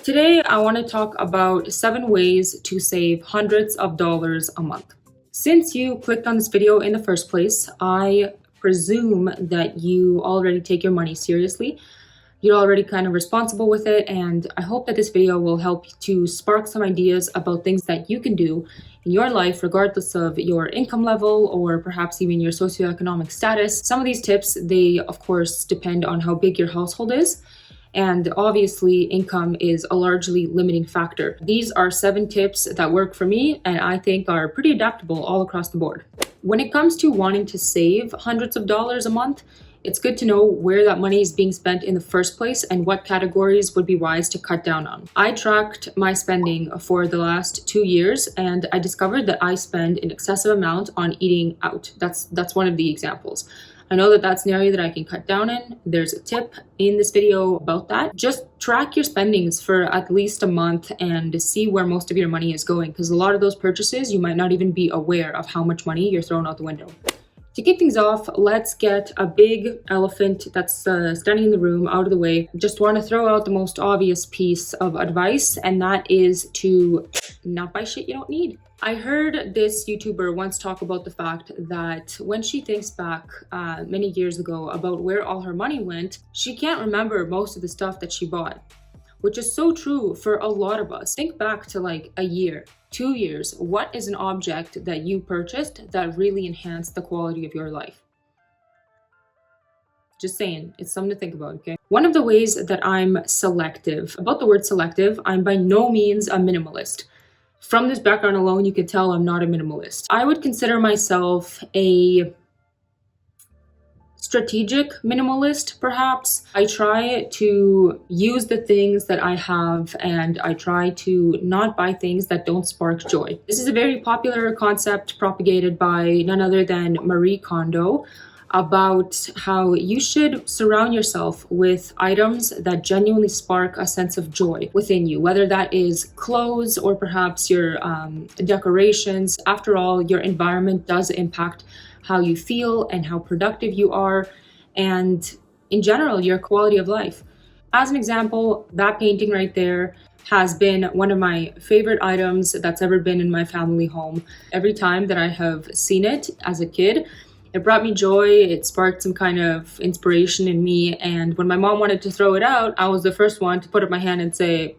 Today, I want to talk about 7 ways to save hundreds of dollars a month. Since you clicked on this video in the first place, I presume that you already take your money seriously. You're already kind of responsible with it, and I hope that this video will help to spark some ideas about things that you can do in your life, regardless of your income level or perhaps even your socioeconomic status. Some of these tips, they of course depend on how big your household is. And obviously, income is a largely limiting factor. These are 7 tips that work for me and I think are pretty adaptable all across the board. When it comes to wanting to save hundreds of dollars a month, it's good to know where that money is being spent in the first place and what categories would be wise to cut down on. I tracked my spending for the last 2 years and I discovered that I spend an excessive amount on eating out. That's one of the examples. I know that that's an area that I can cut down in. There's a tip in this video about that. Just track your spendings for at least a month and see where most of your money is going, because a lot of those purchases, you might not even be aware of how much money you're throwing out the window. To kick things off, let's get a big elephant that's standing in the room out of the way. Just want to throw out the most obvious piece of advice, and that is to not buy shit you don't need. I heard this YouTuber once talk about the fact that when she thinks back many years ago about where all her money went, she can't remember most of the stuff that she bought, which is so true for a lot of us. Think back to like a year, 2 years. What is an object that you purchased that really enhanced the quality of your life? Just saying, it's something to think about, okay? One of the ways that I'm selective, about the word selective, I'm by no means a minimalist. From this background alone, you can tell I'm not a minimalist. I would consider myself a strategic minimalist, perhaps. I try to use the things that I have and I try to not buy things that don't spark joy. This is a very popular concept propagated by none other than Marie Kondo about how you should surround yourself with items that genuinely spark a sense of joy within you, whether that is clothes or perhaps your decorations. After all, your environment does impact how you feel and how productive you are, and in general, your quality of life. As an example, that painting right there has been one of my favorite items that's ever been in my family home. Every time that I have seen it as a kid, it brought me joy, it sparked some kind of inspiration in me, and when my mom wanted to throw it out, I was the first one to put up my hand and say,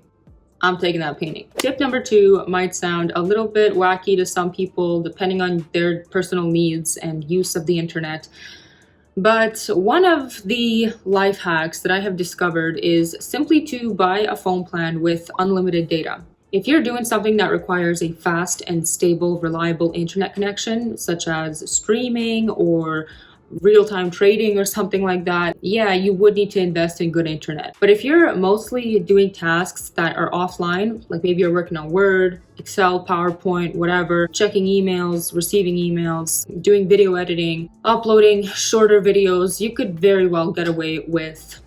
I'm taking that painting. Tip number 2 might sound a little bit wacky to some people, depending on their personal needs and use of the internet. But one of the life hacks that I have discovered is simply to buy a phone plan with unlimited data. If you're doing something that requires a fast and stable, reliable internet connection, such as streaming or real-time trading or something like that, yeah, you would need to invest in good internet. But if you're mostly doing tasks that are offline, like maybe you're working on Word, Excel, PowerPoint, whatever, checking emails, receiving emails, doing video editing, uploading shorter videos, you could very well get away with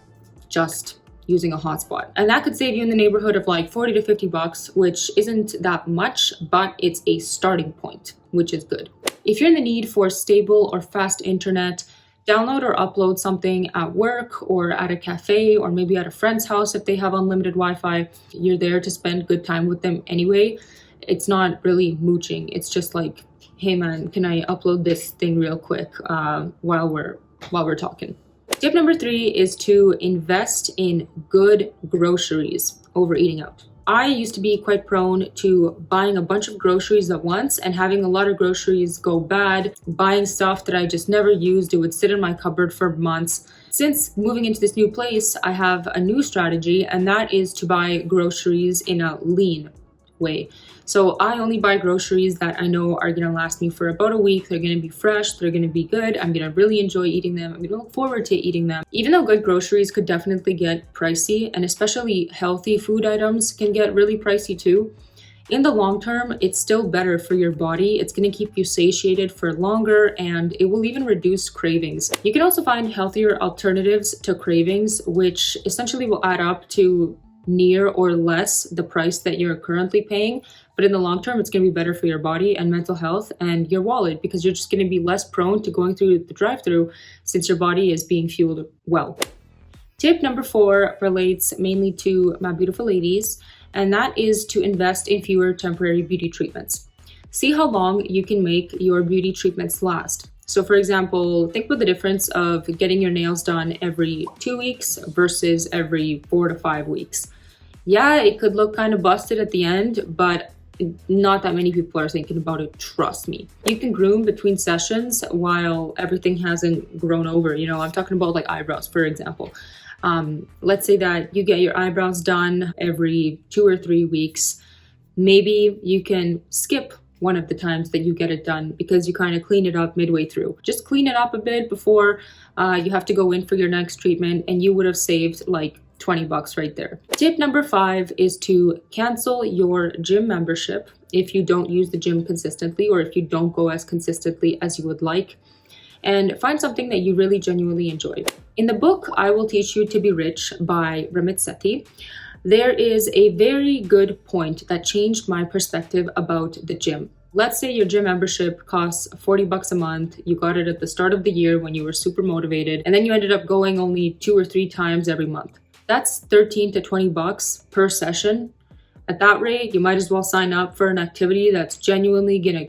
just using a hotspot. And that could save you in the neighborhood of like 40 to 50 bucks, which isn't that much, but it's a starting point, which is good. If you're in the need for stable or fast internet, download or upload something at work or at a cafe or maybe at a friend's house if they have unlimited Wi-Fi. You're there to spend good time with them anyway. It's not really mooching. It's just like, hey man, can I upload this thing real quick while we're talking. Tip number 3 is to invest in good groceries over eating out. I used to be quite prone to buying a bunch of groceries at once and having a lot of groceries go bad, buying stuff that I just never used. It would sit in my cupboard for months. Since moving into this new place, I have a new strategy, and that is to buy groceries in a lean way. So I only buy groceries that I know are going to last me for about a week. They're going to be fresh, they're going to be good, I'm going to really enjoy eating them, I'm going to look forward to eating them. Even though good groceries could definitely get pricey, and especially healthy food items can get really pricey too, in the long term, it's still better for your body. It's going to keep you satiated for longer, and it will even reduce cravings. You can also find healthier alternatives to cravings, which essentially will add up to near or less the price that you're currently paying. But in the long term, it's going to be better for your body and mental health and your wallet, because you're just going to be less prone to going through the drive-through since your body is being fueled well. Tip number 4 relates mainly to my beautiful ladies, and that is to invest in fewer temporary beauty treatments. See how long you can make your beauty treatments last. So, for example, think about the difference of getting your nails done every 2 weeks versus every 4 to 5 weeks. Yeah, it could look kind of busted at the end, but not that many people are thinking about it, trust me. You can groom between sessions while everything hasn't grown over. I'm talking about like eyebrows, for example. Let's say that you get your eyebrows done every 2 or 3 weeks. Maybe you can skip one of the times that you get it done because you kind of clean it up midway through. Just clean it up a bit before you have to go in for your next treatment, and you would have saved like $20 right there. Tip number 5 is to cancel your gym membership if you don't use the gym consistently, or if you don't go as consistently as you would like, and find something that you really genuinely enjoy. In the book, I Will Teach You to Be Rich by Ramit Sethi, there is a very good point that changed my perspective about the gym. Let's say your gym membership costs $40 a month. You got it at the start of the year when you were super motivated, and then you ended up going only 2 or 3 times every month. That's $13 to $20 per session. At that rate, you might as well sign up for an activity that's genuinely gonna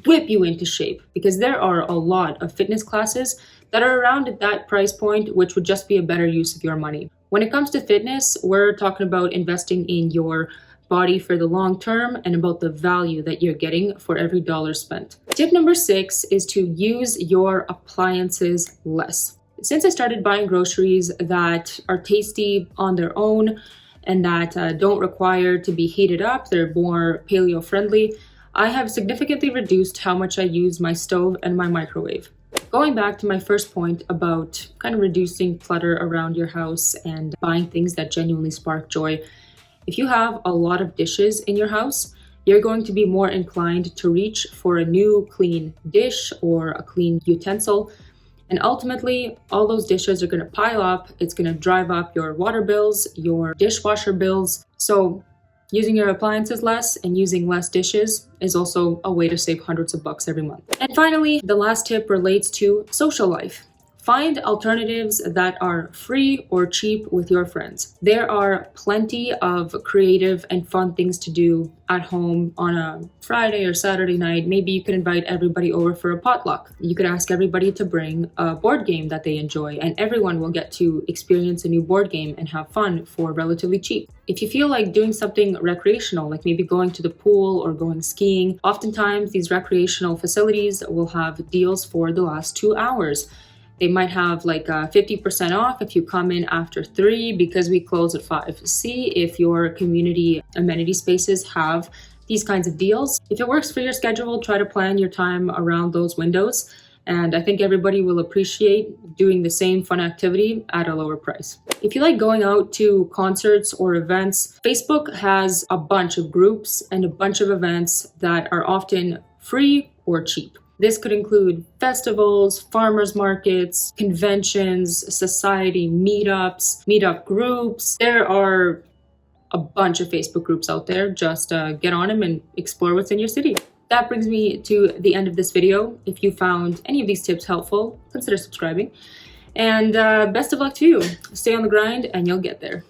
whip you into shape, because there are a lot of fitness classes that are around at that price point, which would just be a better use of your money. When it comes to fitness, we're talking about investing in your body for the long term and about the value that you're getting for every dollar spent. Tip number 6 is to use your appliances less. Since I started buying groceries that are tasty on their own and that don't require to be heated up, they're more paleo friendly, I have significantly reduced how much I use my stove and my microwave. Going back to my first point about kind of reducing clutter around your house and buying things that genuinely spark joy, if you have a lot of dishes in your house, you're going to be more inclined to reach for a new clean dish or a clean utensil. And ultimately, all those dishes are going to pile up. It's going to drive up your water bills, your dishwasher bills. So using your appliances less and using less dishes is also a way to save hundreds of bucks every month. And finally, the last tip relates to social life. Find alternatives that are free or cheap with your friends. There are plenty of creative and fun things to do at home on a Friday or Saturday night. Maybe you could invite everybody over for a potluck. You could ask everybody to bring a board game that they enjoy, and everyone will get to experience a new board game and have fun for relatively cheap. If you feel like doing something recreational, like maybe going to the pool or going skiing, oftentimes these recreational facilities will have deals for the last 2 hours. They might have like 50% off if you come in after 3 because we close at 5. See if your community amenity spaces have these kinds of deals. If it works for your schedule, try to plan your time around those windows. And I think everybody will appreciate doing the same fun activity at a lower price. If you like going out to concerts or events, Facebook has a bunch of groups and a bunch of events that are often free or cheap. This could include festivals, farmers markets, conventions, society meetups, meetup groups. There are a bunch of Facebook groups out there. Just get on them and explore what's in your city. That brings me to the end of this video. If you found any of these tips helpful, consider subscribing. And best of luck to you. Stay on the grind and you'll get there.